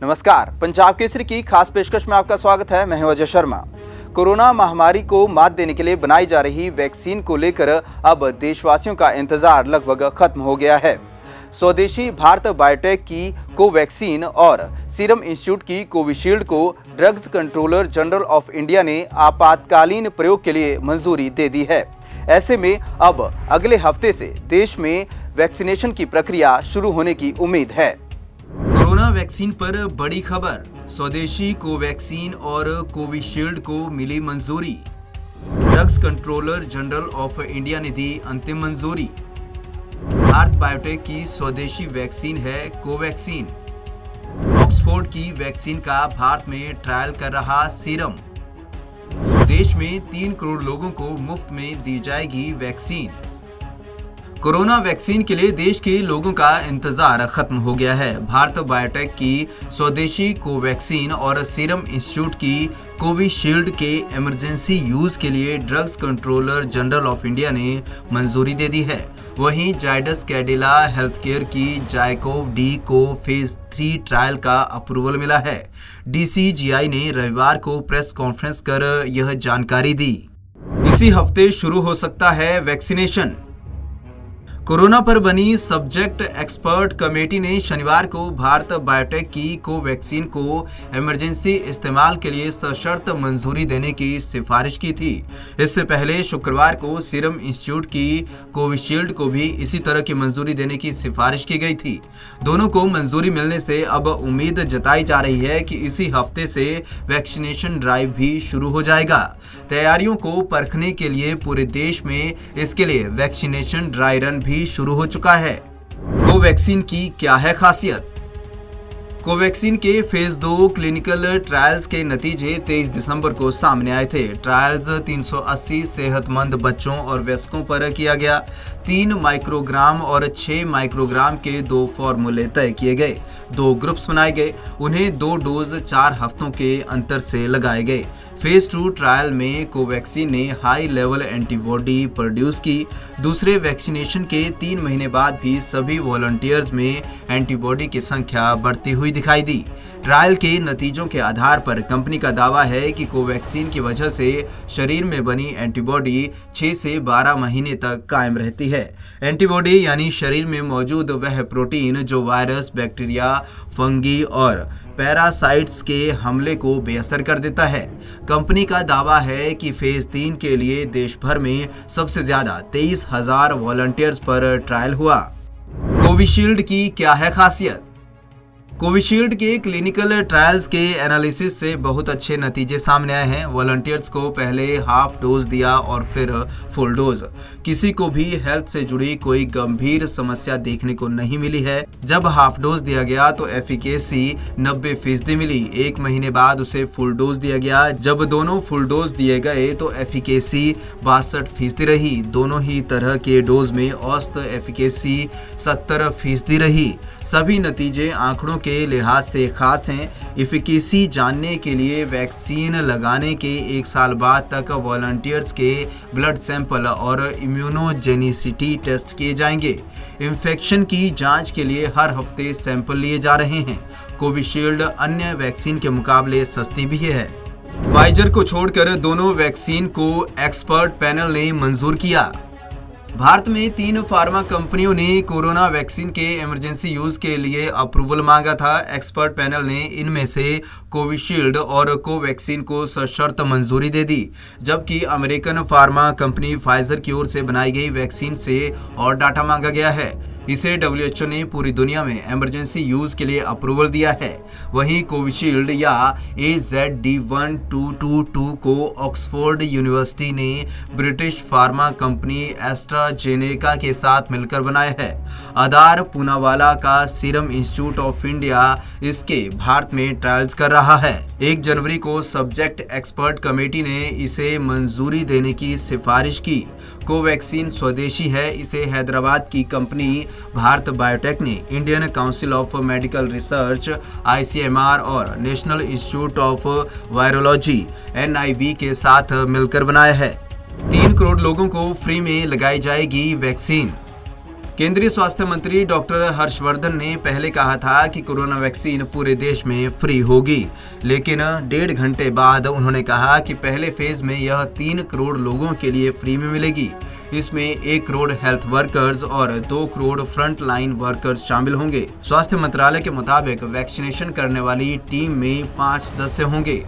नमस्कार, पंजाब केसरी की खास पेशकश में आपका स्वागत है। मैं हूं अजय शर्मा। कोरोना महामारी को मात देने के लिए बनाई जा रही वैक्सीन को लेकर अब देशवासियों का इंतजार लगभग खत्म हो गया है। स्वदेशी भारत बायोटेक की कोवैक्सीन और सीरम इंस्टीट्यूट की कोविशील्ड को drugs controller general of India ने आपातकालीन प्रयोग के लिए मंजूरी दे दी है। ऐसे में अब अगले हफ्ते से देश में वैक्सीनेशन की प्रक्रिया शुरू होने की उम्मीद है। कोरोना वैक्सीन पर बड़ी खबर, स्वदेशी कोवैक्सीन और कोविशील्ड को मिली मंजूरी। Drugs controller general of India ने दी अंतिम मंजूरी। भारत बायोटेक की स्वदेशी वैक्सीन है कोवैक्सीन। ऑक्सफोर्ड की वैक्सीन का भारत में ट्रायल कर रहा सीरम। देश में 3 करोड़ लोगों को मुफ्त में दी जाएगी वैक्सीन। कोरोना वैक्सीन के लिए देश के लोगों का इंतजार खत्म हो गया है। भारत बायोटेक की स्वदेशी कोवैक्सीन और सीरम इंस्टीट्यूट की कोविशील्ड के इमरजेंसी यूज के लिए drugs controller general of India ने मंजूरी दे दी है। वहीं जायडस कैडिला हेल्थकेयर की जायकोव डी को फेज 3 ट्रायल का अप्रूवल मिला है। डीसीजीआई ने रविवार को प्रेस कॉन्फ्रेंस कर यह जानकारी दी। इसी हफ्ते शुरू हो सकता है वैक्सीनेशन। कोरोना पर बनी सब्जेक्ट एक्सपर्ट कमेटी ने शनिवार को भारत बायोटेक की कोवैक्सीन को इमरजेंसी इस्तेमाल के लिए सशर्त मंजूरी देने की सिफारिश की थी। इससे पहले शुक्रवार को सीरम इंस्टीट्यूट की कोविशील्ड को भी इसी तरह की मंजूरी देने की सिफारिश की गई थी। दोनों को मंजूरी मिलने से अब उम्मीद जताई जा रही है कि इसी हफ्ते से वैक्सीनेशन ड्राइव भी शुरू हो जाएगा। तैयारियों को परखने के लिए पूरे देश में इसके लिए वैक्सीनेशन ड्राई रन भी शुरू हो चुका है। कोवैक्सीन की क्या है खासियत? कोवैक्सीन के फेज 2 क्लिनिकल ट्रायल्स के नतीजे 23 दिसंबर को सामने आए थे। ट्रायल्स 380 सेहतमंद बच्चों और वयस्कों पर किया गया। 3 माइक्रोग्राम और 6 माइक्रोग्राम के 2 फॉर्मूले तय किए गए। 2 ग्रुप्स बनाए गए। उन्हें 2 डोज 4 हफ्तों के अंतर से लगाए गए। फेज 2 ट्रायल में कोवैक्सीन ने हाई लेवल एंटीबॉडी प्रोड्यूस की। दूसरे वैक्सीनेशन के 3 महीने बाद भी सभी वॉलंटियर्स में एंटीबॉडी की संख्या बढ़ती हुई दिखाई दी। ट्रायल के नतीजों के आधार पर कंपनी का दावा है कि कोवैक्सीन की वजह से शरीर में बनी एंटीबॉडी 6 से 12 महीने तक कायम रहती है। एंटीबॉडी यानी शरीर में मौजूद वह प्रोटीन जो वायरस, बैक्टीरिया, फंगी और पैरासाइट्स के हमले को बेअसर कर देता है। कंपनी का दावा है कि फेज 3 के लिए देश भर में सबसे ज्यादा 23,000 वॉलंटियर्स पर ट्रायल हुआ। कोविशील्ड की क्या है खासियत? कोविशील्ड के क्लिनिकल ट्रायल्स के एनालिसिस से बहुत अच्छे नतीजे सामने आए हैं। वॉलंटियर्स को पहले हाफ डोज दिया और फिर फुल डोज। किसी को भी हेल्थ से जुड़ी कोई गंभीर समस्या देखने को नहीं मिली है। जब हाफ डोज दिया गया तो एफिकेसी 90% मिली। 1 महीने बाद उसे फुल डोज दिया गया। जब दोनों फुल डोज दिए गए तो एफिकेसी 62% रही। दोनों ही तरह के डोज में औसत एफिकेसी 70% रही। सभी नतीजे आंकड़ों के लिहाज से खास हैं। एफिकेसी जानने के लिए वैक्सीन लगाने के 1 साल बाद तक वॉलंटियर्स के ब्लड सैंपल और इम्यूनोजेनिसिटी टेस्ट किए जाएंगे। इन्फेक्शन की जांच के लिए हर हफ्ते सैंपल लिए जा रहे हैं। कोविशील्ड अन्य वैक्सीन के मुकाबले सस्ती भी है। फाइजर को छोड़कर दोनों वैक्सीन को एक्सपर्ट पैनल ने मंजूर किया। भारत में 3 फार्मा कंपनियों ने कोरोना वैक्सीन के इमरजेंसी यूज के लिए अप्रूवल मांगा था। एक्सपर्ट पैनल ने इनमें से कोविशील्ड और कोवैक्सीन को सशर्त मंजूरी दे दी, जबकि अमेरिकन फार्मा कंपनी फाइजर की ओर से बनाई गई वैक्सीन से और डाटा मांगा गया है। इसे WHO ने पूरी दुनिया में इमरजेंसी यूज के लिए अप्रूवल दिया है। वहीं कोविशील्ड या AZD1222 को ऑक्सफोर्ड यूनिवर्सिटी ने ब्रिटिश फार्मा कंपनी एस्ट्राजेनेका के साथ मिलकर बनाया है। आधार पूनावाला का सीरम इंस्टीट्यूट ऑफ इंडिया इसके भारत में ट्रायल्स कर रहा है। 1 जनवरी को सब्जेक्ट एक्सपर्ट कमेटी ने इसे मंजूरी देने की सिफारिश की। कोवैक्सीन स्वदेशी है। इसे हैदराबाद की कंपनी भारत बायोटेक ने Indian council of medical research ICMR और national institute of virology NIV के साथ मिलकर बनाया है। 3 करोड़ लोगों को फ्री में लगाई जाएगी वैक्सीन। केंद्रीय स्वास्थ्य मंत्री डॉक्टर हर्षवर्धन ने पहले कहा था कि कोरोना वैक्सीन पूरे देश में फ्री होगी, लेकिन 1.5 घंटे बाद उन्होंने कहा कि पहले फेज में यह 3 करोड़ लोगों के लिए फ्री में मिलेगी। इसमें 1 करोड़ हेल्थ वर्कर्स और 2 करोड़ फ्रंट लाइन वर्कर्स शामिल होंगे। स्वास्थ्य मंत्रालय के मुताबिक वैक्सीनेशन करने वाली टीम में 5 सदस्य होंगे।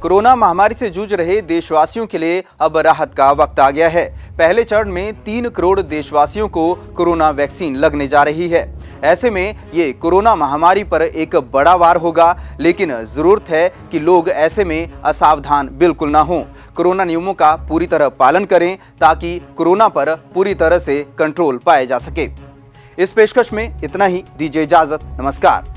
कोरोना महामारी से जूझ रहे देशवासियों के लिए अब राहत का वक्त आ गया है। पहले चरण में 3 करोड़ देशवासियों को कोरोना वैक्सीन लगने जा रही है। ऐसे में ये कोरोना महामारी पर एक बड़ा वार होगा, लेकिन जरूरत है कि लोग ऐसे में असावधान बिल्कुल ना हों। कोरोना नियमों का पूरी तरह पालन करें ताकि कोरोना पर पूरी तरह से कंट्रोल पाया जा सके। इस पेशकश में इतना ही। दीजिए इजाजत। नमस्कार।